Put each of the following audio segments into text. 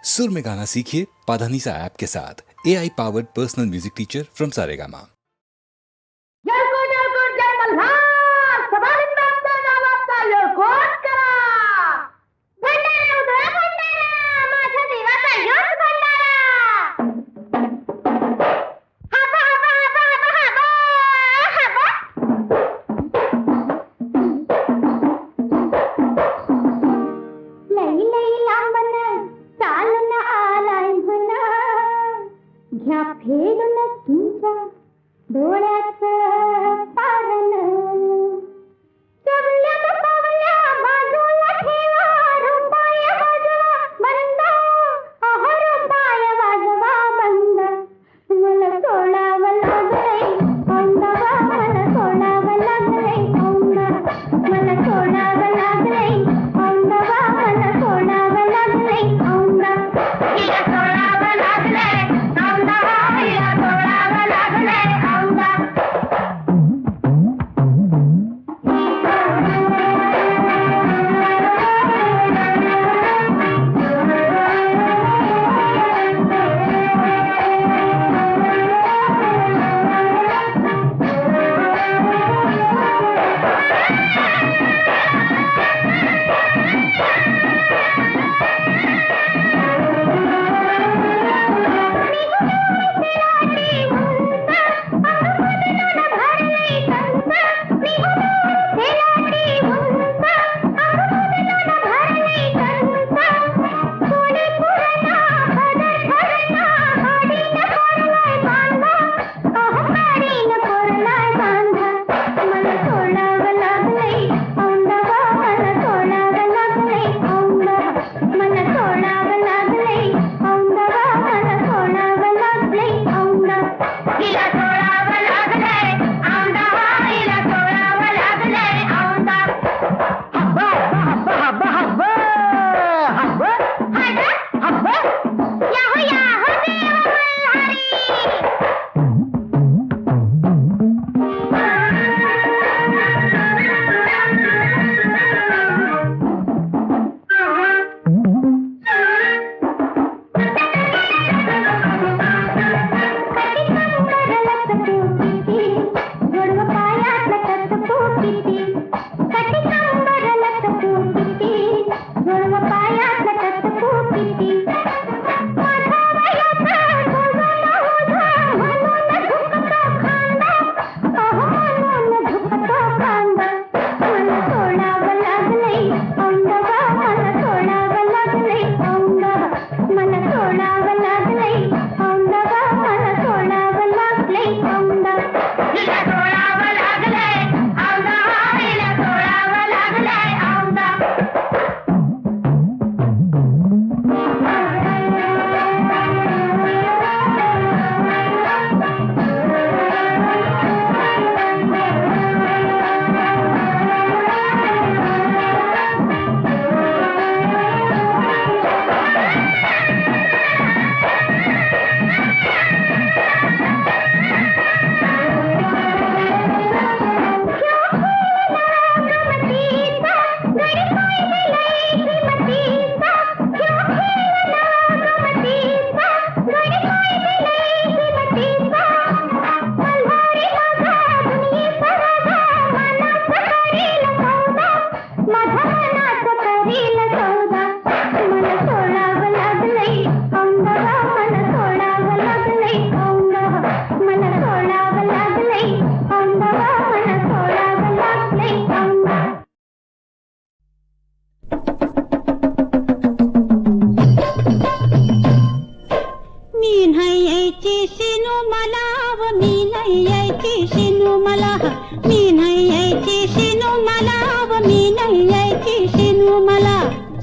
सुर में गाना सीखिए पाधानीसा ऐप के साथ AI powered personal music teacher from Saregama. येळकोट येळकोट जय मल्हार सदानंदांचा नावाचा येळकोट करा भंडारा उधळा भंडारा माझ्या देवाचा यश भंडारा हाबा हाबा हाबा हाबा हाबा लई लई लांबन चालून आलाय म्हणा घ्या फेरून तुमच्या डोळ्याचं पारण चवल्यात पावल्या बाजूला ठेवा रुपाय वाजवा बंद अहो रुपाय वाजवा बंद मला सोडावं लागलंय औंधवा मला सोडावं लागलंय औंधा मला सोडावं लागलंय औंधवा मला सोडावं लागलंय औंधा हिला सोडावं लागलंय औंधवा हिला सोडावं लागलंय औंधा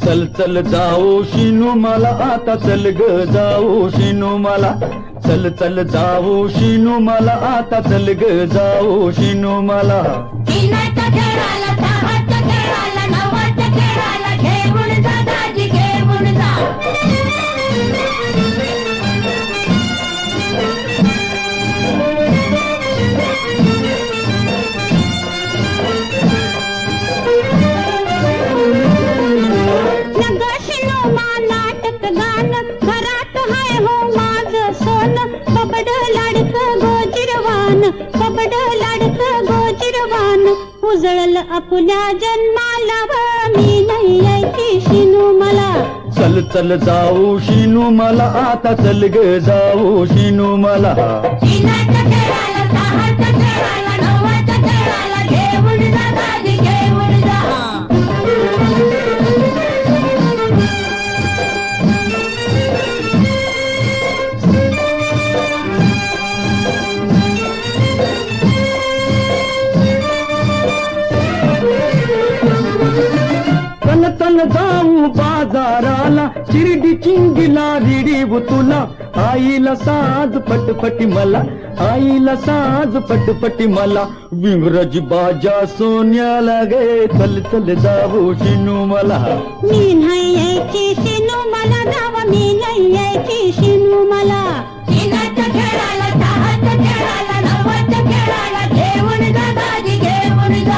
चल चल जाओ शिनू मला आता चल ग जाओ शिनू मला चल चल जाओ शिनू मला आता चल ग जाओ शिनू मला नाटक गा रान घरात हाय हो माझ सोन कबड लाडक गोजिरवान कबड लाडक गोजिरवान उजळल आपल्या जन्माला व मी नाही यायची शिनू मला चल चल जाऊ शिनू मला आता चल ग जाऊ शिनू मला इनाच्या खेळाला सहाच्या खेळाला नवाच्या खेळाला घेऊन जा दाजी घेऊन जा चल चल जाऊ बाजाराला शिर्डी चिंगीला रिडी तुला आईला साज पटपटी मला आईला साज पटपटी मला विंगराजी बाजा सोन्याला गे चल चल जाऊ शिनू मला मी नाही यायची शिनू मला जावा मी नाही यायची शिनू मला इनाच्या खेळाला सहाच्या खेळाला नवाच्या खेळाला घेऊन जा दाजी घेऊन जा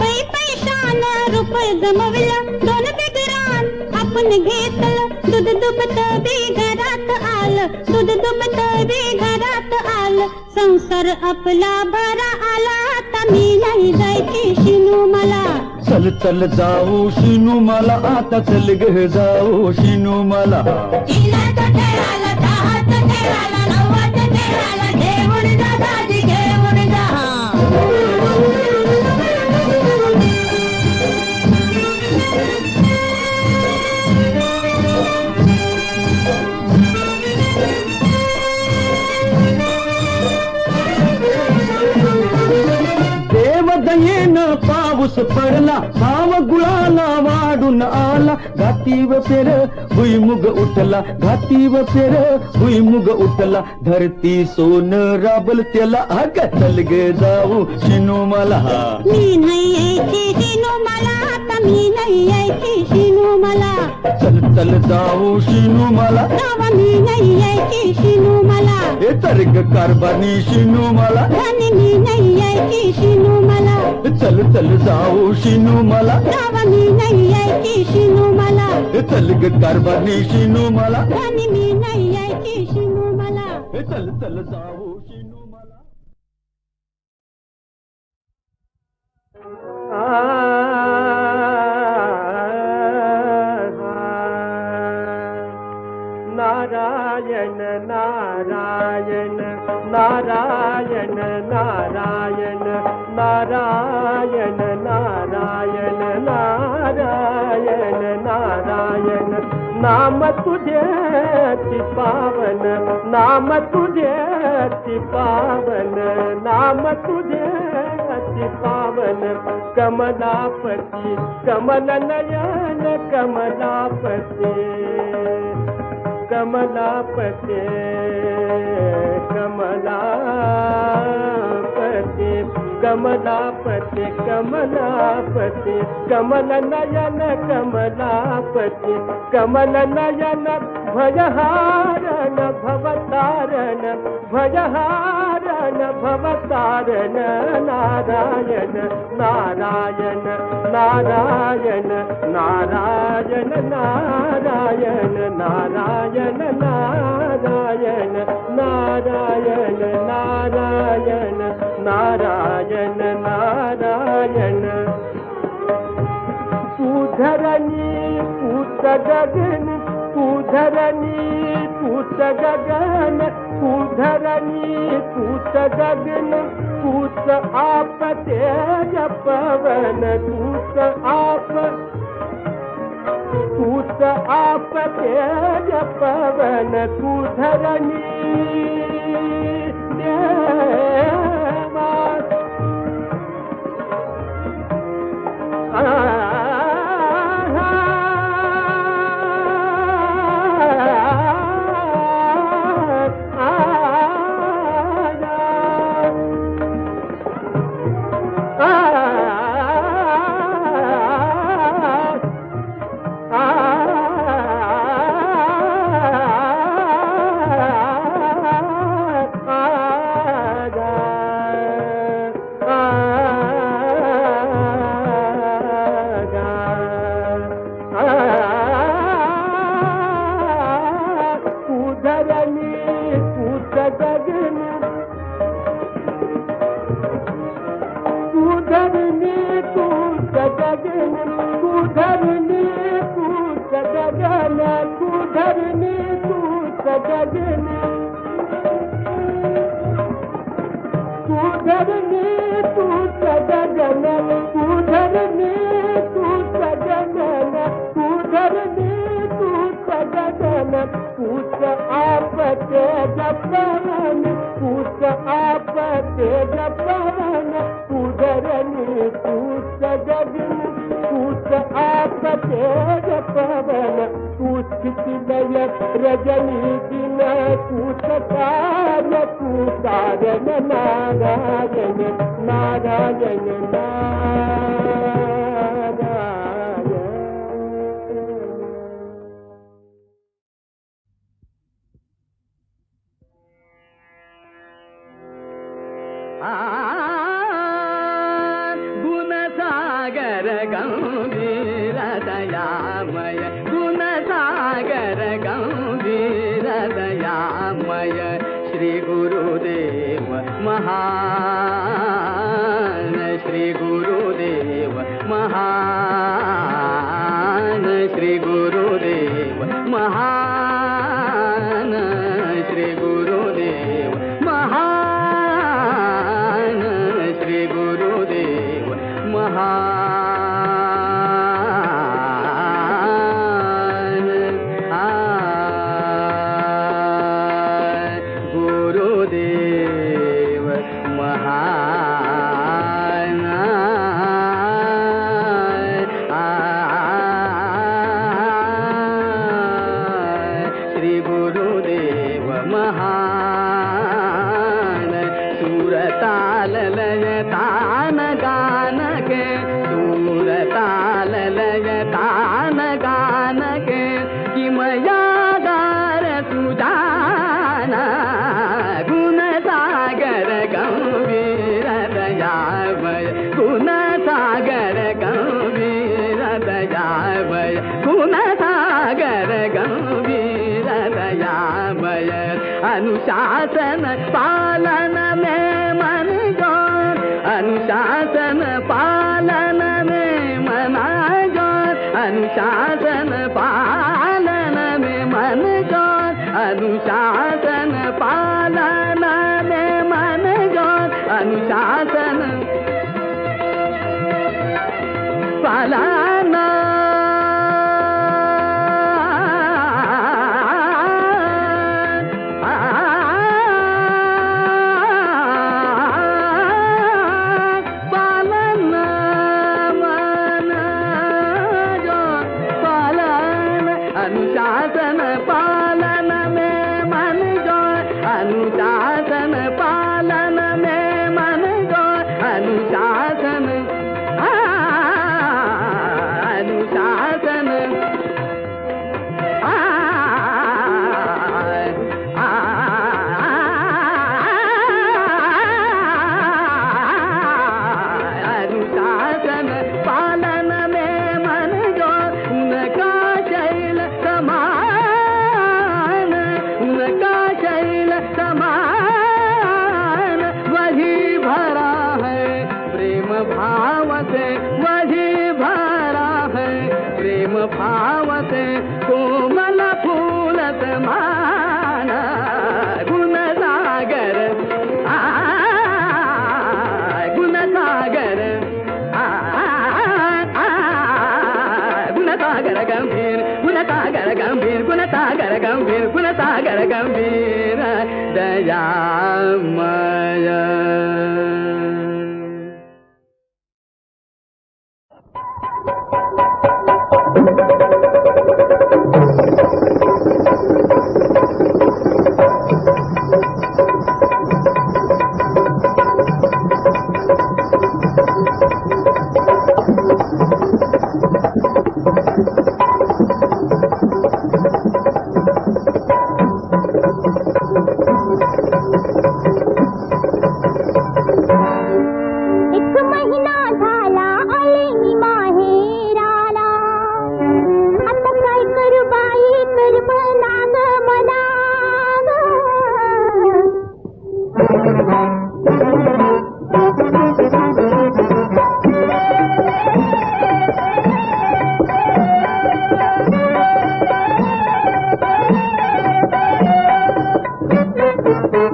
पैशानं रुपये जमवलं दोन बिगरान आपण घेतलं दूध दुभत बी घरात आलं दूध दुभत बी घरात आलं संसार आपला बरा आला आता मी नाही जायची शिनू मला चल चल जाऊ शिनू मला आता चल ग जाऊ शिनू मला इनाच्या खेळाला दहाच्या खेळाला नवाच्या खेळाला घेऊन जा दाजी घेऊन जा देवदयेनं पाऊस पडला भाव गुळाला वाढून आला घातीव फेर भुईमुग उठला घातीव फेर भुईमुग उठला धरती सोन राबल त्याला अग चल ग जाऊ शिनू मला मी नाही यायची शिनू मला आता मी नाही यायची शिनू मला चल चल जाऊ शिनू मला जावा मी नाही यायची शिनू मला हे तर्क कारभानी शिनू मला आणि मी नाही यायची शिनू मला चल चल जाऊ शिनू मला जावा मी नाही यायची शिनू मला हे चल ग कारभानी शिनू मला आणि मी नाही यायची शिनू मला हे चल चल जाऊ शिनू मला नारायण नारायण नारायण नारायण नारायण नारायण नारायण नारायण नाम तुझे पावन नाम तुझे पावन नाम तुझे पावन कमलापती कमल नयन कमलापती कमलापते कमलापते कमलापते कमलापते कमल नयन कमलापते कमल नयन भयहारण भवतारण भयहारण भवतारण नारायण नारायण नारायण नारायण नारायण नारायण नारायण नारायण नारायण नारायण नारायण पूधरणी पूत गगन पूधरणी पूत गगन पूधरणी पूत गगन पूत आप तेज पवन पूत आप तेज पवन पूधरणी देवा धरणी तूच गगन तू धरणी तूच गगन तू धरणी तूच गगन तू धरणी तूच गगन तू धरणी तूच गगन तू धरणी तूच गगन तू धरणी तूच गगन तूच आप तेज पवन तूच आप तेज पवन तू धरणी तूच गगन तूच आप तेज पवन तू स्थिति लय रजनी दिन तूच कार्य तू कारण नारायण नारायण गुणसागर गंभीर दयामय गुणसागर गंभीर दयामय श्री गुरुदेव महान श्री गुरुदेव महान श्री गुरुदेव महान श्री गुरुदेव महान श्री गुरुदेव महान गुरुदेव महान श्री गुरुदेव महान सुरताल लय तान गान के सुरताल लय तान गान के किमयागार सुजाना गुण सागर गंभीर दयामय गुण सागर गंभीर दयामय गुण सागर गंभीर दयामय अनुशासन पालन में मन जो अनुशासन पालन में मना जो अनुशासन पालन में मन जो अनुशासन पालन में मन जो अनुशासन पालन अनुशासन पालन में मन जो अनुशासन पालन में मन जो अनुशासन अनुशासन अनुशासन पालन में मन जो उनका शैल समान उनका शैल समान वही भरा है प्रेम भाव से वही भरा है प्रेम भाव से कोमल फूल समान गुण सागर गुण सागर गुण सागर गंभीर गुण सागर गंभीर गुण सागर गंभीर गुण सागर गंभीर दयामय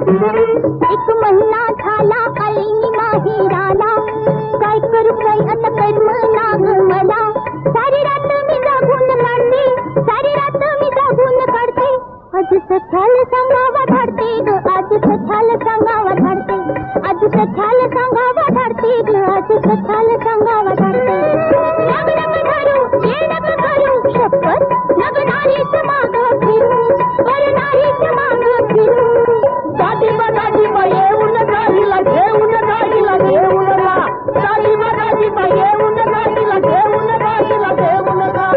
एक महिना झाला आली मी माहेराला, काय करू काय आता कर्म नाग मला. सारी रात मी जागून काढते, सारी रात मी जागून काढते. आज सख्याल सांगावा धाडते ग, आज सख्याल सांगावा धाडते. आज सख्याल सांगावा धाडते ग, आज सख्याल सांगावा धाडते. लग्न धरू येणं करू शपथ, लग्नारीच माग फिरू, करणारीच माग फिरू. दाजीबा येऊन गाडीला घेऊन गाडीला घेऊन गा. दाजीबा येऊन गाडीला घेऊन गाडीला घेऊन गा.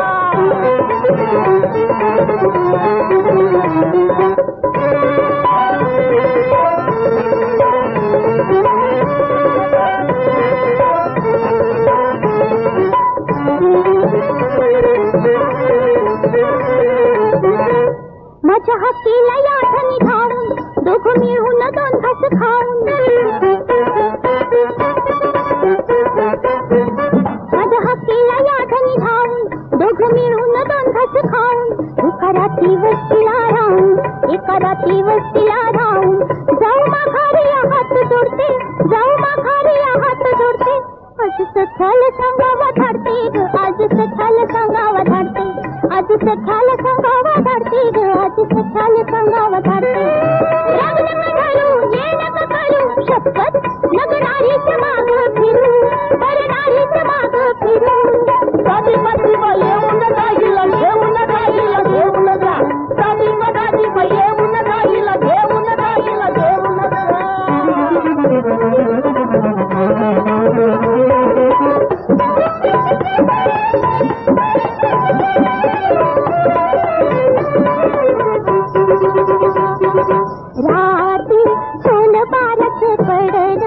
माझ्या हत्तीला याठणी धावून, दोघं मिळून दोन घास खाऊन. माझ्या हत्तीला याठणी धावून, दोघं मिळून दोन घास खाऊन. एका रात्री वस्तीला राहून, एका रात्री वस्तीला राहून. जाऊ माघारी हात जोडते, जाऊ माघारी हात जोडते. आज सख्याल सांगावा धाडते ग, आज सख्याल सांगावा धाडते. आज सख्याल सांगावा धाडते ग, आज सख्याल सांगावा धाडते. लग्न धरू येणं करू शपथ, लग्नारीच माग फिरू, करणारीच माग फिरू. दाजीबा येऊन गाडीला घेऊन गाडीला घेऊन गा. दाजीबा येऊन गाडीला घेऊन गाडीला घेऊन गा. राती सोन बारच पडन,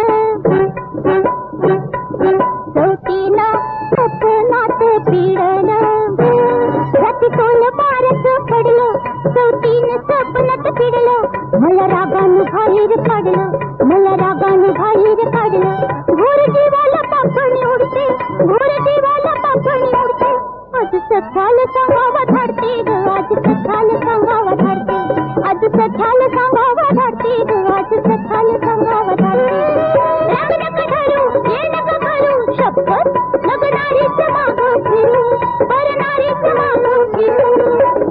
चौकीनं सपनात पिडन. राती सोन बारच पडलं, चौकीनं सपनात पिडलं. मला रागानं बाहेर काढलं, मला रागानं बाहेर काढलं. घोर जीवाला पापणी उडते, घोर जीवाला पापणी उडते. आज सख्याल सांगावा धाडते ग, आज सख्याल सांगावा धाडते. आज सख्याल सांगावा धाडते ग, आज सख्याल सांगावा धाडते. लग्न धरू येणं करू शपथ, लग्नारीच माग फिरू, करणारीच माग फिरू.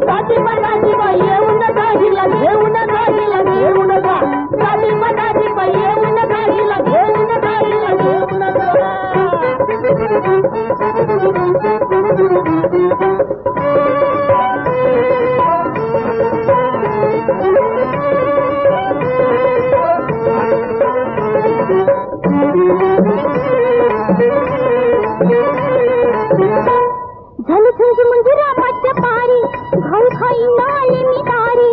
दाजीबा येऊन गाडीला घेऊन गाडीला घेऊन गा. दाजीबा येऊन गाडीला घेऊन गाडीला घेऊन गा. झालं झुंज मंजुरा माझ्या पारी, घाई खाई नाले मी दारी.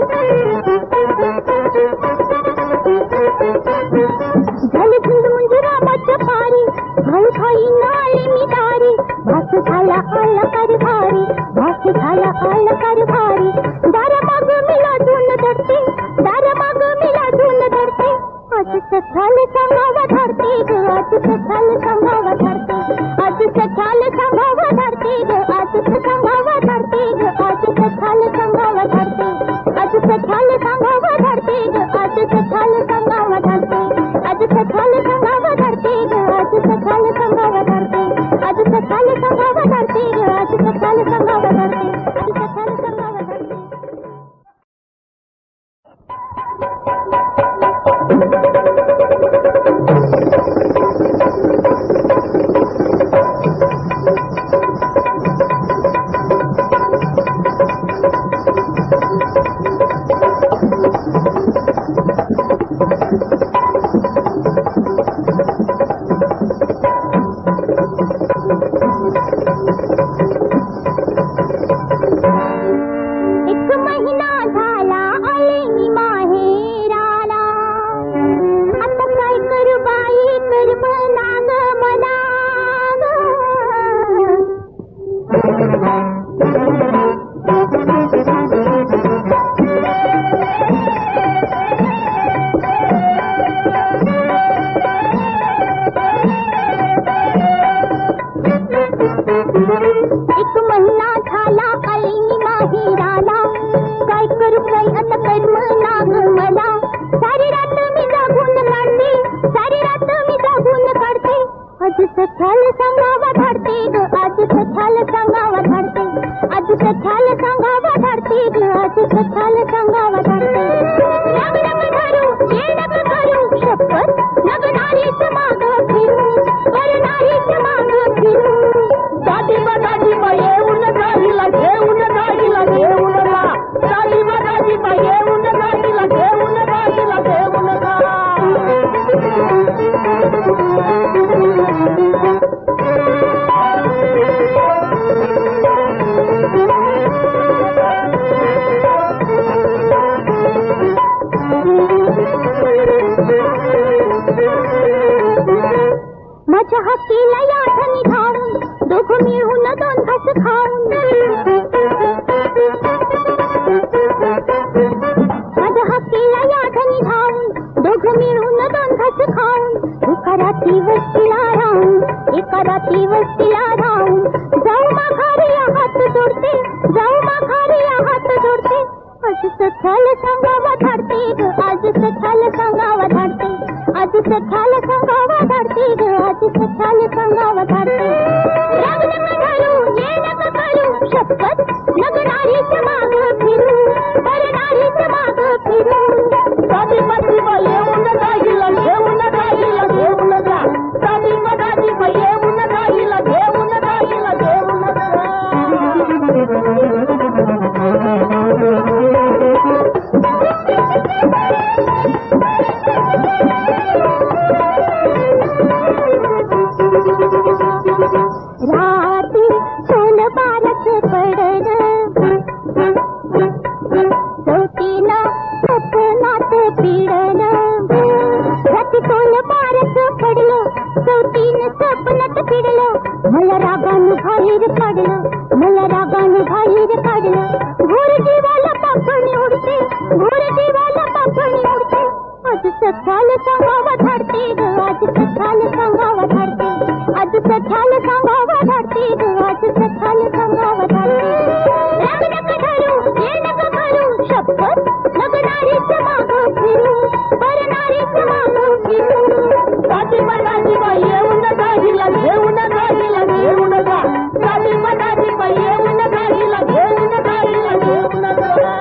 झालं झुंज मंजुरा माझ्या पारी, घाई खाई नाले मी दारी. भास झाला आला कर भारी, भास झाला आला कर भारी. दारा माग मिला धुन धरते, दारा माग मिला धुन धरते. आज सख्याल सांगावा धाडते ग, आज सख्याल सांगावा धाडते. आज सख्याल सांगावा धाडते ग, आज सांगावा धाडते ग, आज सख्याल सांगावा धाडते. आज सख्याल सांगावा धाडते ग, आज सख्याल सांगावा धाडते. आज सख्याल सांगावा धाडते ग, आज सख्याल सांगावा धाडते. आज सख्याल सांगावा धाडते ग, आज सख्याल सांगावा धाडते. आज सख्याल सांगावा धाडते. एक महिना झाला आले मी माहेराला, आता काय करू बाई करमना ग मला. सख्याल सांगावा धाडते ग आज सख्याल सांगावा धाडते आज सख्याल सांगावा धाडते ग आज सख्याल सांगावा धाडते नग नग धरू ये नग करू शपथ नग नारीच माग फिरू वर नारीच माग फिरू दाजीबा येऊन गाडीला घेऊन गाडीला घेऊन गा दाजीबा येऊन गाडीला घेऊन गाडीला घेऊन गा माझ्या हत्तीला याठनी धावून दोघं मिळून दोन घास खाऊन माझ्या हत्तीला याठनी धावून दोघं मिळून दोन घास खाऊन एका रात्री वस्तीला राहून एका रात्री वस्तीला राहून जाऊ माघारी हात जोडते जाऊ माघारी हात जोडते आज सख्याल सांगावा धाडते ग आज सख्याल सांगावा धाडते आज सख्याल सांगावा धाडते ग आज सख्याल सांगावा धाडते नग नग धरू ये नग करू शपथ नग नारीच माग फिरू वर नारीच माग फिरू दाजीबा येऊन गाडीला घेऊन गाडीला घेऊन गा दाजीबा येऊन गाडीला घेऊन गाडीला घेऊन गा राती सोन बारच पडन चौथीला सपनात पिडन राती सोन बारच पडलं चौथीन सपनात पिडलं मला रागानं बाहेर काढलं मला रागानं बाहेर काढलं घोर जीवाला पापणी उडते घोर जीवाला पापणी उडते आज सख्याल सांगावा धाडते ग आज सख्याल सांगावा धाडते आज सख्याल सांगावा धाडते ग आज सख्याल सांगावा धाडते नग नग धरू ये नग करू शपथ नग नारीच माग फिरू वर नारीच माग फिरू दाजीबा येऊन गाडीला घेऊन गाडीला घेऊन गा दाजीबा येऊन गाडीला घेऊन गाडीला घेऊन गा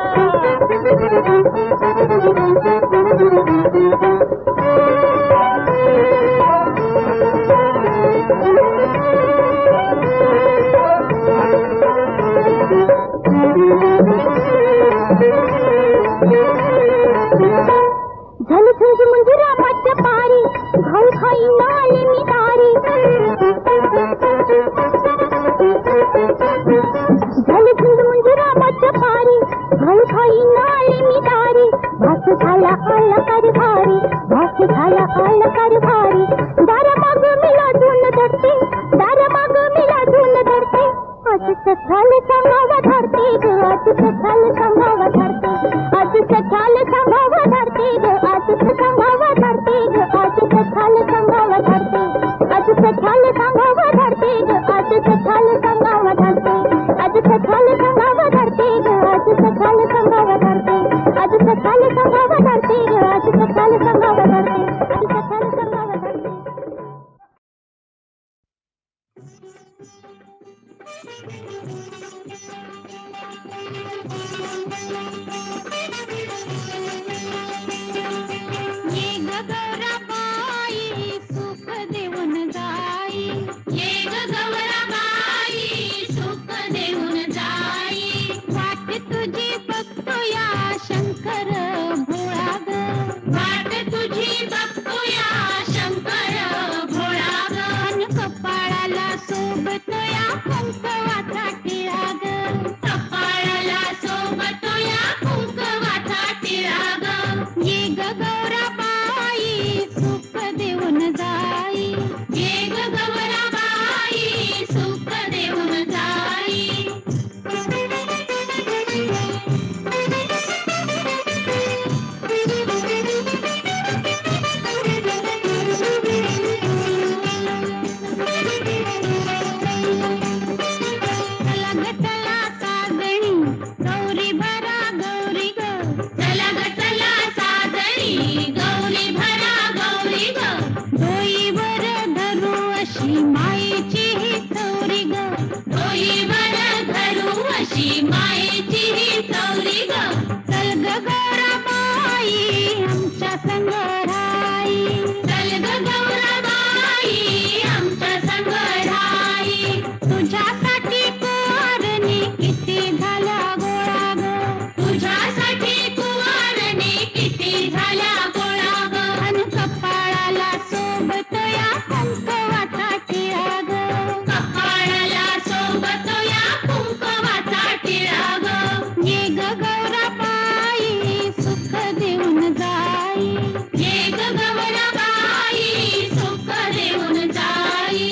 झालं झुंज मंजुरामाच्या पारी घाई खाई नाले मी दारी झालं झुंज मंजुरामाच्या पारी घाई खाई नाले मी दारी भास झाला आला कारभारी भास झाला आला कारभारी दारा माग मिला धुन धरते दारा माग मिला धुन धरते आज सख्याल सांगावा धाडते ग आज सख्याल सांगावा धाडते आज सख्याल सांगावा धाडते ग आज सांगावा धाडते ग आज सख्याल सांगावा धाडते आज सख्याल सांगावा धाडते ग आज सख्याल सांगावा धाडते आज सख्याल सांगावा धाडते ग आज सख्याल सांगावा धाडते आज सख्याल सांगावा धाडते ग आज सख्याल सांगावा धाडते आज सख्याल सांगावा धाडते बाई मायेची ही चौरी ग चल ग गौराबाई आमच्या संग राई चल ग गौराबाई आमच्या संग राई तुझ्यासाठी कुवारणी किती झाल्या गोळा ग तुझ्यासाठी कुवारणी किती झाल्या गोळा ग अन कपाळाला सोबत या कुंकवाचा टिळा ग कपाळाला सोबत या कुंकवाचा टिळा ग ये ग गौराबाई सुख देऊन जाई ये ग गौराबाई सुख देऊन जाई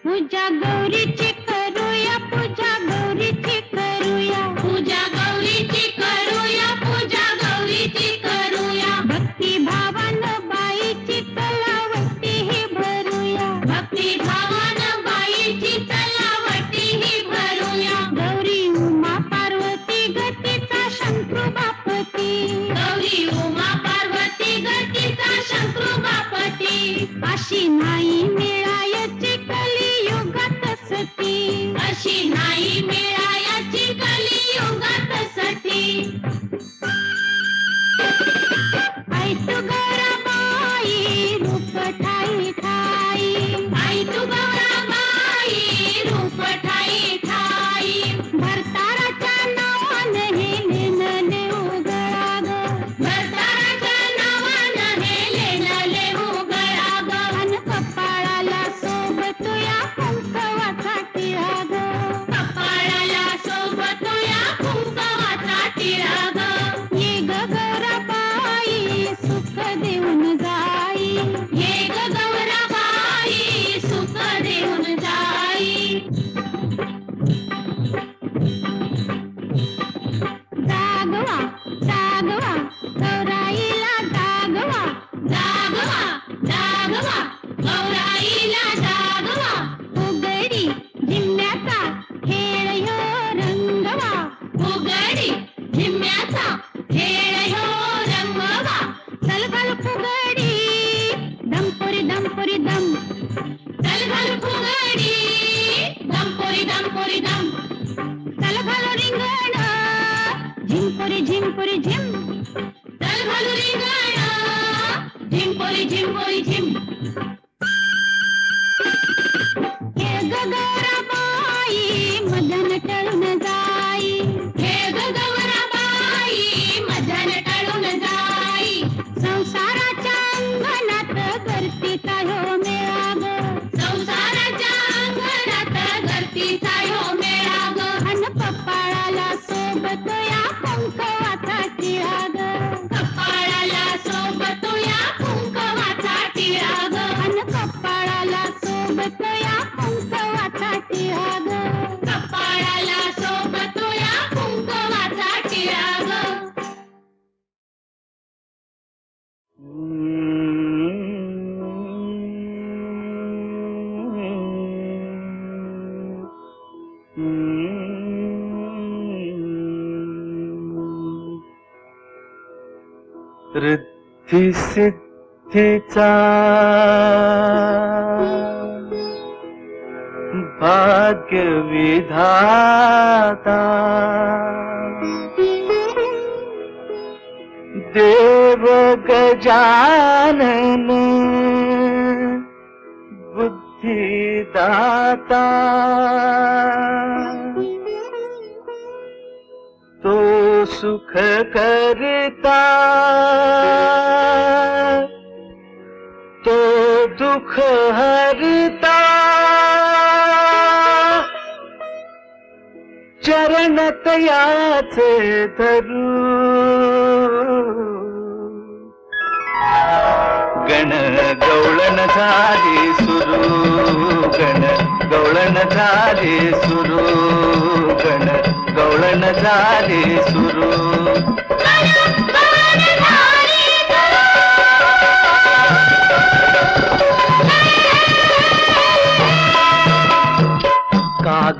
पूजा गौरीची करूया पूजा गौरीची करूया पूजा गौरीची करूया पूजा गौरीची करूया भक्ती भावानं बाईची तलावटी ही भरूया भक्ती भावानं बाईची तलावटी ही भरूया गौरी उमा पार्वती गतीचा शंकरू बापती गौरी उमा पार्वती गतीचा शंकरू बापती अशी नाही मिळायची कलियुगात सती अशी नाही मिळायची कलियुगात सती आई तू गौराबाई रूप ठाई ठाई आई तू गौराबाई रूप ठाई ठाई भरताराच्या नावानं हे लेणं लेऊ गळा ग भरताराच्या नावानं हे लेणं लेऊ गळा ग अन कपाळाला सोबत या कुंकवाचा टिळा ग कपाळाला सोबत या कुंकवाचा टिळा ग ये ग गौराबाई सुख देऊन जाई ये ग गौराबाई सुख देऊन जाई जागवा जागवा गौराईला जागवा जागवा जागवा गौराईला जागवा उघडी झिम्म्याचा खेळ ह्यो रंगवा उघडी झिम्म्याचा खेळ ह्यो रंगवा चल घाल फुगडी दमपुरी दमपुरी दम चल घाल फुगडी दमपुरी दमपुरी दम चल घाल रिंगण झिंपुरी झिंपुरी झिम चल घाल रिंगण झिंपुरी झिंपुरी झिम हे ग गौराबाई मदन टळून जाई हे ग गौराबाई मदन टळून जाई संसाराच्या अंगणात गर्दीचा ह्यो मेळा ग संसाराच्या अंगणात गर्दीचा ह्यो मेळा ग अन कपाळाला सोबत या कुंकवाचा टिळा ग कपाळाला सोबत या कुंकवाचा टिळा ग अन कपाळाला सोबत या कुंकवाचा टिळा ग कपाळाला सोबत या कुंकवाचा टिळा ग रिद्धी सिद्धीचा भाग्य विधाता देव गजानन बुद्धिदाता तो सुख करता तो दुख हरता चरण तयाचे धरू गण गवळण झाली सुरू गण गवळण झाली सुरू गण गवळण झाली सुरू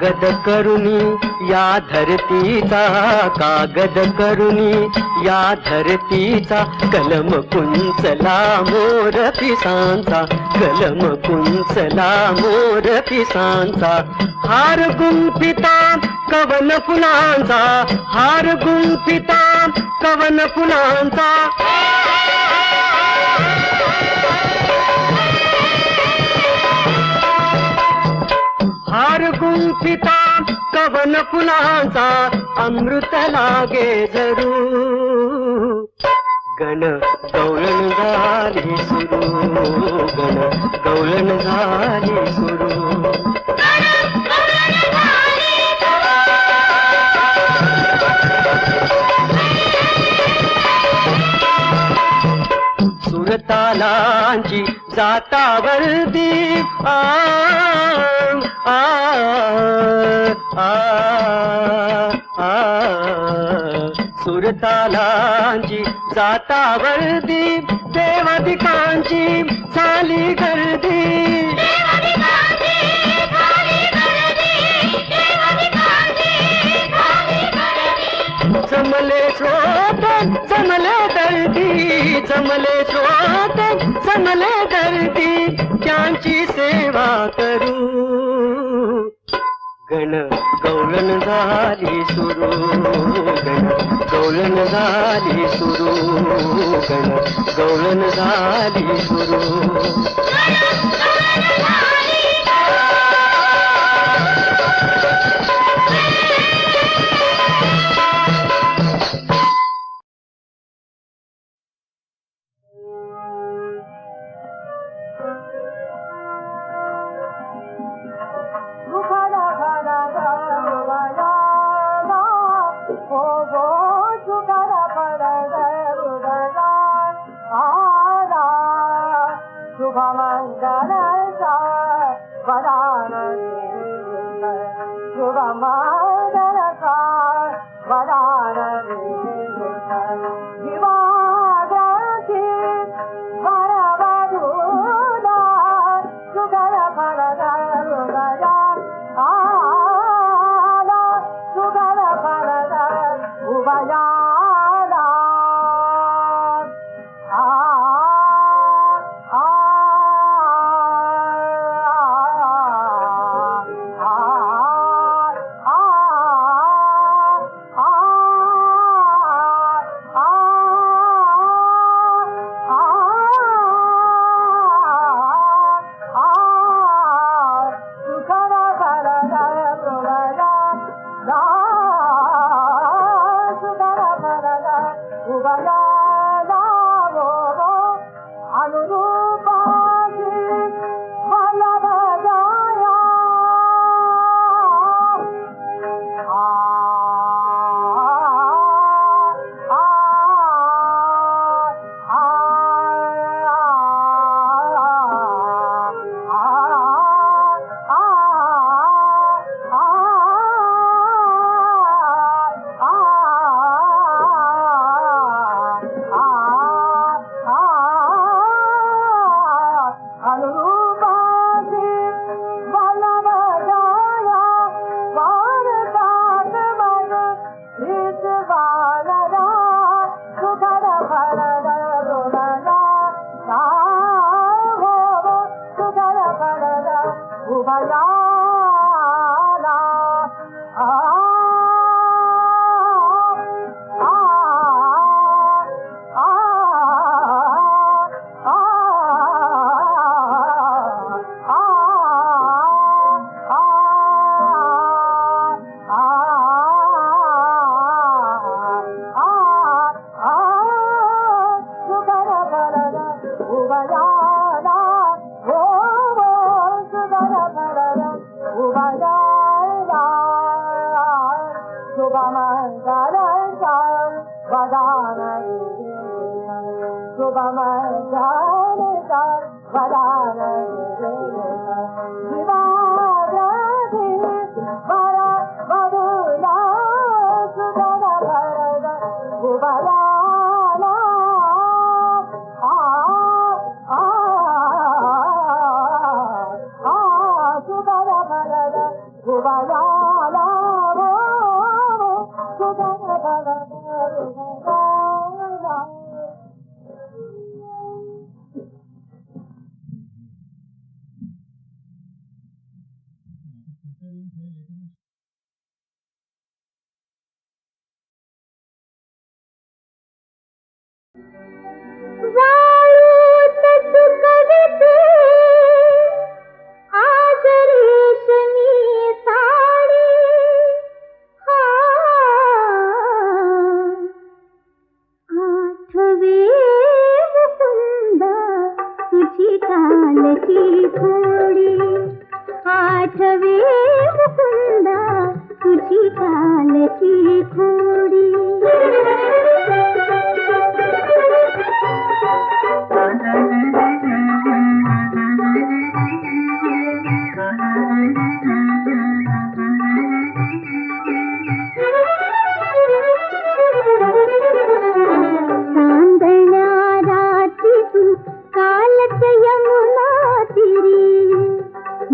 कागद करुणी या धरतीचा, कागद करुणी या धरतीचा, कलम कुंचला मोर पिसांचा, कलम कुंचला मोर पिसांचा. हार गुंफिता कवन फुलांचा, हार गुंफिता कवन फुलांचा. हार गुंफिता कवन फुलांचा, अमृत लागे जरू. गण गवळण झाली सुरू, गण गवळण झाली सुरू. सुरतालांची जातावरती आ आ आ आ सुरतालांची जातावरती, देवाधिकांची झाली गर्दी. जमले स्रोत जमले दर्दी, जमले स्रोत जमले दर्दी, त्यांची सेवा करू. गण गवळण झाली सुरू, गण गवळण झाली सुरू, गण गवळण झाली सुरू. वाळूत सुकविते आज रेशमी साडी आठवे मुकुंदा तुझी कालची खोडी आठवे मुकुंदा तुझी कालची खोडी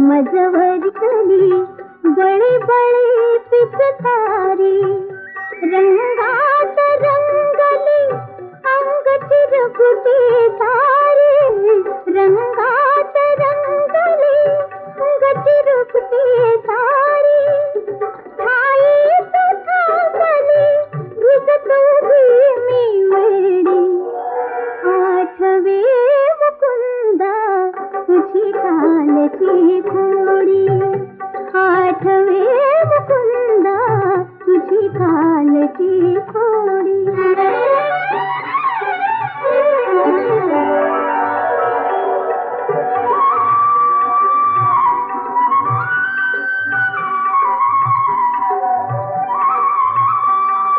मजवरी बळे बळे पिचकारी रंगात रंगली अंग चिरकुटे सारे रंगात रंगली अंग चिरकुटे सारे ठाई तू थांबली रुजत उभी मी वेडी आठवे मुकुंदा तुझी कालची खोडी आठवे मुकुंदा तुझी कालची खोडी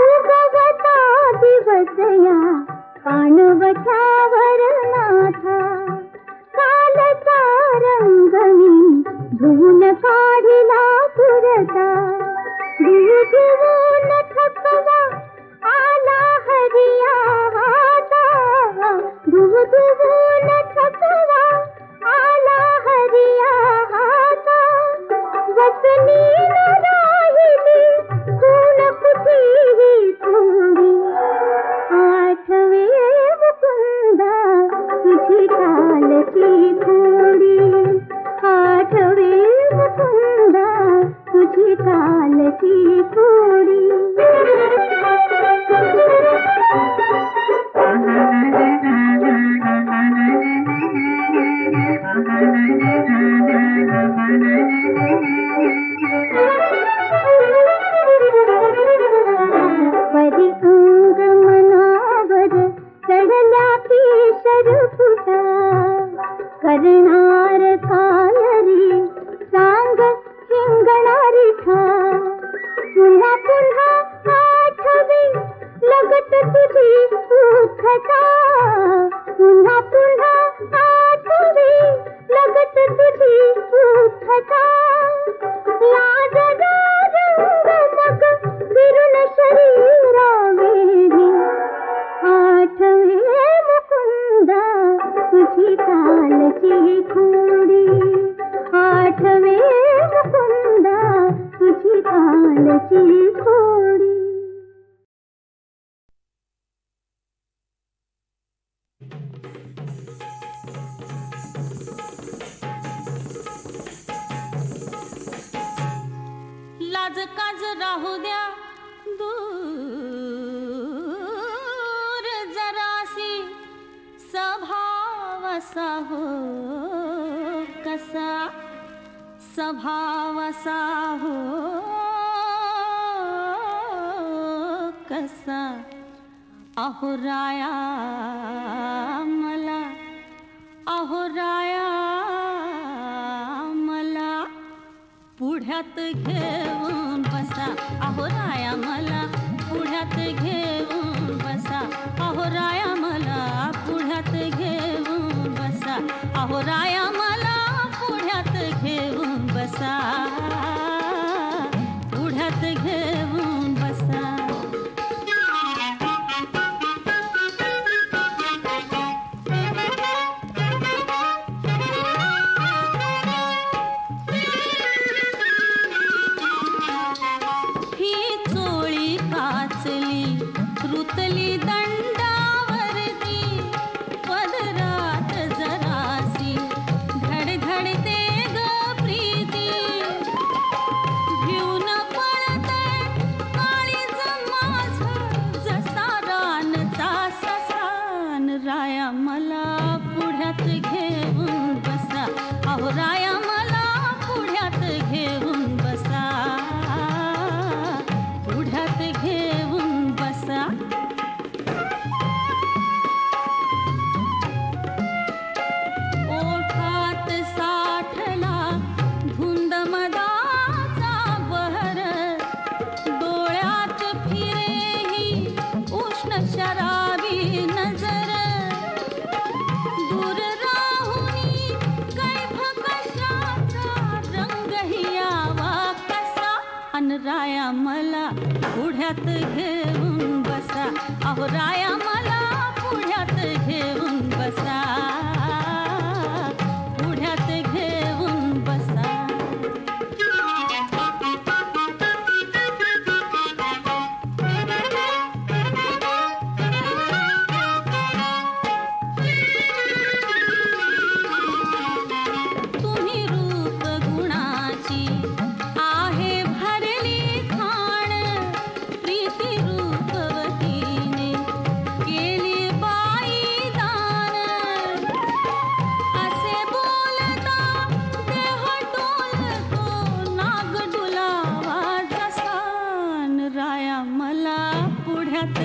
उगवता दिवस या पाणवठ्यावर नाथा कालचा रंग मी धुवून काढिला पुरता धुवून थकवा आला हरिया हाता धुवून थकवा आला हरिया हाता वसनी न राहिली कोण कुठेही थोडी आठवे मुकुंदा तुझी कालची खोडी आठवे मुकुंदा तुझी कालची खोडी परी अंग मनावर चढल्या की शरफुटा करणार काय रे सांग हिंगणारी ठा पुन्हा पुन्हा आठवी लगट तुझी उठता पुन्हा पुन्हा आठवी लगट तुझी उठता लाजदा रंग मग फिरून शरीरा वेडी आठवे मुकुंदा तुझी कालची खोडी आठवे मुकुंदा तुझी कालची खोडी लाज काज राहू द्या दूर जरासी स्वभाव असा हो कसा स्वभाव असा हो कसा अहो राया मला अहो राया मला पुढ्यात घेऊन बसा अहो राया मला पुढ्यात घेऊन बसा अहो राया मला पुढ्यात घेऊन बसा अहो राया मला पुढ्यात घेऊन बसा पुढ्यात घेऊन बसा न राया मला पुढ्यात घेऊन बसा अहो राया मला पुढ्यात घेऊन बसा पुढ्यात घेऊन बसा तुम्ही रूप गुणाची आहे भरली खाण प्रीती रूपवतीने केली बाई दान असे बोलता देह डोलतो नाग डुलावा जसा न राया मला पुढ्यात